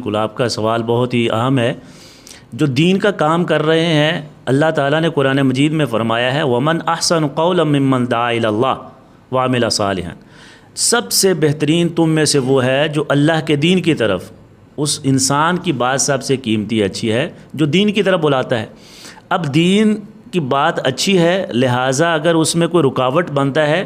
بالکل آپ کا سوال بہت ہی اہم ہے۔ جو دین کا کام کر رہے ہیں، اللہ تعالیٰ نے قرآن مجید میں فرمایا ہے وَمَنْ أَحْسَنُ قَوْلًا مِّمَّنْ دَعَا إِلَى اللَّهِ وَعَمِلَ صَالِحًا، سب سے بہترین تم میں سے وہ ہے جو اللہ کے دین کی طرف، اس انسان کی بات سب سے قیمتی اچھی ہے جو دین کی طرف بلاتا ہے۔ اب دین کی بات اچھی ہے، لہٰذا اگر اس میں کوئی رکاوٹ بنتا ہے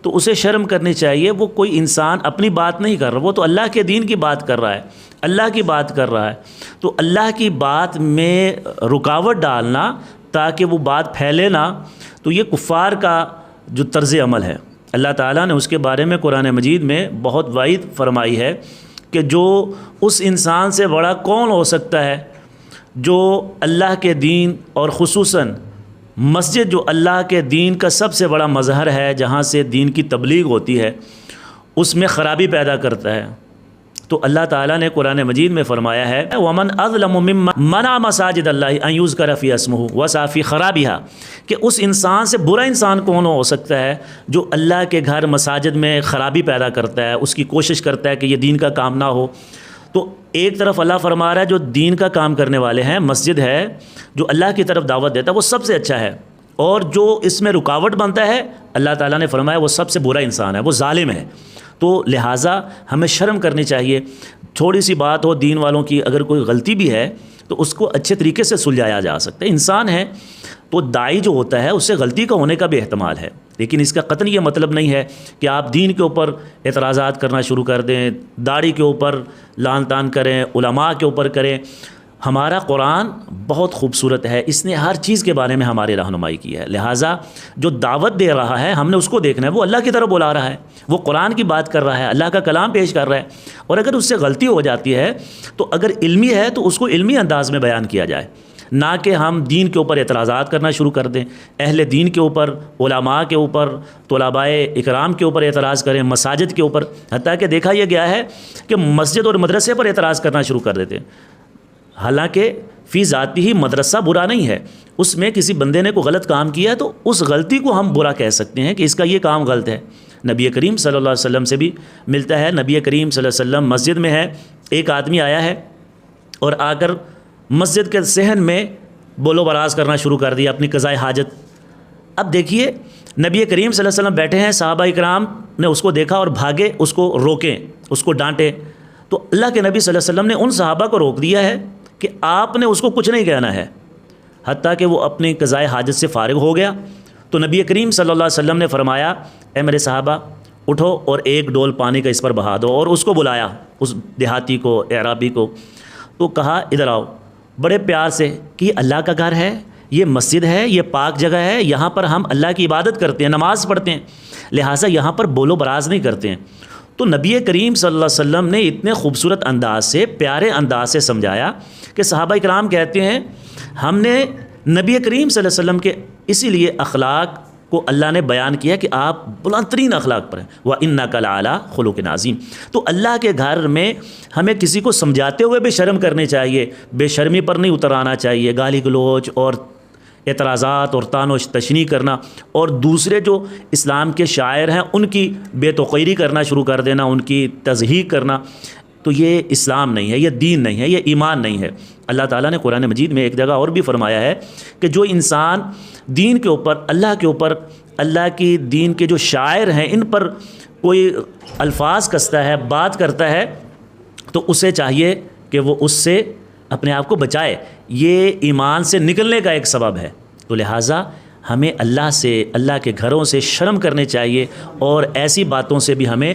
تو اسے شرم کرنی چاہیے۔ وہ کوئی انسان اپنی بات نہیں کر رہا، وہ تو اللہ کے دین کی بات کر رہا ہے، اللہ کی بات کر رہا ہے۔ تو اللہ کی بات میں رکاوٹ ڈالنا تاکہ وہ بات پھیلے نہ، تو یہ کفار کا جو طرز عمل ہے۔ اللہ تعالیٰ نے اس کے بارے میں قرآن مجید میں بہت وعید فرمائی ہے کہ جو اس انسان سے بڑا کون ہو سکتا ہے جو اللہ کے دین اور خصوصاً مسجد جو اللہ کے دین کا سب سے بڑا مظہر ہے، جہاں سے دین کی تبلیغ ہوتی ہے، اس میں خرابی پیدا کرتا ہے۔ تو اللہ تعالیٰ نے قرآن مجید میں فرمایا ہے وَمَنْ أَظْلَمُ مِمَّنْ مَنَعَ مَسَاجِدَ اللَّهِ أَنْ يُذْكَرَ فِيهِ اسْمُهُ وَسَعَىٰ فِي خَرَابِهَا، کہ اس انسان سے برا انسان کون ہو سکتا ہے جو اللہ کے گھر مساجد میں خرابی پیدا کرتا ہے، اس کی کوشش کرتا ہے کہ یہ دین کا کام نہ ہو۔ تو ایک طرف اللہ فرما رہا ہے جو دین کا کام کرنے والے ہیں، مسجد ہے جو اللہ کی طرف دعوت دیتا ہے، وہ سب سے اچھا ہے، اور جو اس میں رکاوٹ بنتا ہے اللہ تعالیٰ نے فرمایا وہ سب سے برا انسان ہے، وہ ظالم ہے۔ تو لہٰذا ہمیں شرم کرنی چاہیے، تھوڑی سی بات ہو دین والوں کی، اگر کوئی غلطی بھی ہے تو اس کو اچھے طریقے سے سلجھایا جا سکتا ہے۔ انسان ہے تو داعی جو ہوتا ہے اس سے غلطی کا ہونے کا بھی احتمال ہے، لیکن اس کا قطعاً یہ مطلب نہیں ہے کہ آپ دین کے اوپر اعتراضات کرنا شروع کر دیں، داڑھی کے اوپر لان تان کریں، علماء کے اوپر کریں۔ ہمارا قرآن بہت خوبصورت ہے، اس نے ہر چیز کے بارے میں ہماری رہنمائی کی ہے، لہٰذا جو دعوت دے رہا ہے ہم نے اس کو دیکھنا ہے، وہ اللہ کی طرف بلا رہا ہے، وہ قرآن کی بات کر رہا ہے، اللہ کا کلام پیش کر رہا ہے، اور اگر اس سے غلطی ہو جاتی ہے تو اگر علمی ہے تو اس کو علمی انداز میں بیان کیا جائے، نہ کہ ہم دین کے اوپر اعتراضات کرنا شروع کر دیں، اہل دین کے اوپر، علماء کے اوپر، طلباء اکرام کے اوپر اعتراض کریں، مساجد کے اوپر، حتیٰ کہ دیکھا یہ گیا ہے کہ مسجد اور مدرسے پر اعتراض کرنا شروع کر دیتے ہیں۔ حالانکہ فی ذاتی ہی مدرسہ برا نہیں ہے، اس میں کسی بندے نے کوئی غلط کام کیا ہے تو اس غلطی کو ہم برا کہہ سکتے ہیں کہ اس کا یہ کام غلط ہے۔ نبی کریم صلی اللہ علیہ وسلم سے بھی ملتا ہے، نبی کریم صلی اللہ علیہ وسلم مسجد میں ہے، ایک آدمی آیا ہے اور آ کر مسجد کے صحن میں بولو براز کرنا شروع کر دیا اپنی قضائے حاجت۔ اب دیکھیے نبی کریم صلی اللہ علیہ وسلم بیٹھے ہیں، صحابہ اکرام نے اس کو دیکھا اور بھاگے، اس کو روکیں، اس کو ڈانٹے، تو اللہ کے نبی صلی اللہ علیہ وسلم نے ان صحابہ کو روک دیا ہے کہ آپ نے اس کو کچھ نہیں کہنا ہے، حتیٰ کہ وہ اپنی قضائے حاجت سے فارغ ہو گیا۔ تو نبی کریم صلی اللہ علیہ وسلم نے فرمایا اے میرے صحابہ اٹھو اور ایک ڈول پانی کا اس پر بہا دو، اور اس کو بلایا، اس دیہاتی کو، اعرابی کو، تو کہا ادھر آؤ، بڑے پیار سے کہ یہ اللہ کا گھر ہے، یہ مسجد ہے، یہ پاک جگہ ہے، یہاں پر ہم اللہ کی عبادت کرتے ہیں، نماز پڑھتے ہیں، لہٰذا یہاں پر بولو براز نہیں کرتے ہیں۔ تو نبی کریم صلی اللہ علیہ وسلم نے اتنے خوبصورت انداز سے، پیارے انداز سے سمجھایا کہ صحابہ اکرام کہتے ہیں ہم نے نبی کریم صلی اللہ علیہ وسلم کے اسی لیے اخلاق کو اللہ نے بیان کیا کہ آپ بلند ترین اخلاق پر ہیں، وَإِنَّكَ لَعَلَىٰ خُلُقٍ عَظِيمٍ۔ تو اللہ کے گھر میں ہمیں کسی کو سمجھاتے ہوئے بھی شرم کرنی چاہیے، بے شرمی پر نہیں اتر آنا چاہیے، گالی گلوچ اور اعتراضات اور طعن و تشنیع کرنا، اور دوسرے جو اسلام کے شاعر ہیں ان کی بے توقیری کرنا شروع کر دینا، ان کی تضحیق کرنا، تو یہ اسلام نہیں ہے، یہ دین نہیں ہے، یہ ایمان نہیں ہے۔ اللہ تعالیٰ نے قرآن مجید میں ایک جگہ اور بھی فرمایا ہے کہ جو انسان دین کے اوپر، اللہ کے اوپر، اللہ کی دین کے جو شاعر ہیں ان پر کوئی الفاظ کستا ہے، بات کرتا ہے، تو اسے چاہیے کہ وہ اس سے اپنے آپ کو بچائے، یہ ایمان سے نکلنے کا ایک سبب ہے۔ تو لہٰذا ہمیں اللہ سے، اللہ کے گھروں سے شرم کرنی چاہیے، اور ایسی باتوں سے بھی ہمیں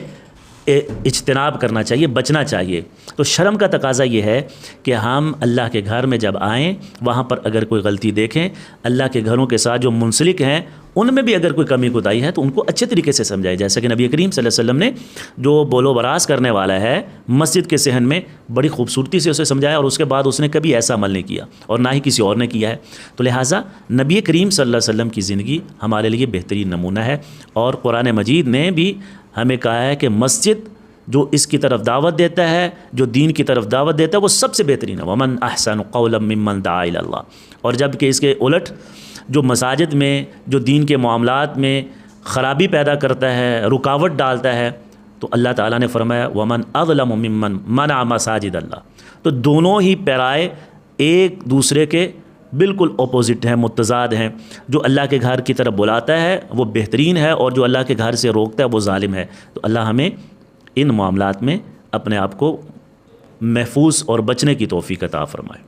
اجتناب کرنا چاہیے، بچنا چاہیے۔ تو شرم کا تقاضا یہ ہے کہ ہم اللہ کے گھر میں جب آئیں، وہاں پر اگر کوئی غلطی دیکھیں، اللہ کے گھروں کے ساتھ جو منسلک ہیں ان میں بھی اگر کوئی کمی کوتاہی ہے تو ان کو اچھے طریقے سے سمجھائے، جیسا کہ نبی کریم صلی اللہ علیہ وسلم نے جو بولو براز کرنے والا ہے مسجد کے صحن میں بڑی خوبصورتی سے اسے سمجھایا، اور اس کے بعد اس نے کبھی ایسا عمل نہیں کیا اور نہ ہی کسی اور نے کیا ہے۔ تو لہٰذا نبی کریم صلی اللہ علیہ وسلم کی زندگی ہمارے لیے بہترین نمونہ ہے، اور قرآن مجید نے بھی ہمیں کہا ہے کہ مسجد جو اس کی طرف دعوت دیتا ہے، جو دین کی طرف دعوت دیتا ہے، وہ سب سے بہترین ہے، وَمَنْ أَحْسَنُ قَوْلًا مِّمَّنْ دَعَا إِلَى اللَّهِ۔ اور جب کہ اس کے الٹ جو مساجد میں، جو دین کے معاملات میں خرابی پیدا کرتا ہے، رکاوٹ ڈالتا ہے، تو اللہ تعالیٰ نے فرمایا وَمَنْ أَظْلَمُ مِمَّنْ مَنَعَ مَسَاجِدَ اللَّهِ۔ تو دونوں ہی پیرائے ایک دوسرے کے بالکل اپوزٹ ہیں، متضاد ہیں۔ جو اللہ کے گھر کی طرف بلاتا ہے وہ بہترین ہے، اور جو اللہ کے گھر سے روکتا ہے وہ ظالم ہے۔ تو اللہ ہمیں ان معاملات میں اپنے آپ کو محفوظ اور بچنے کی توفیق عطا فرمائے۔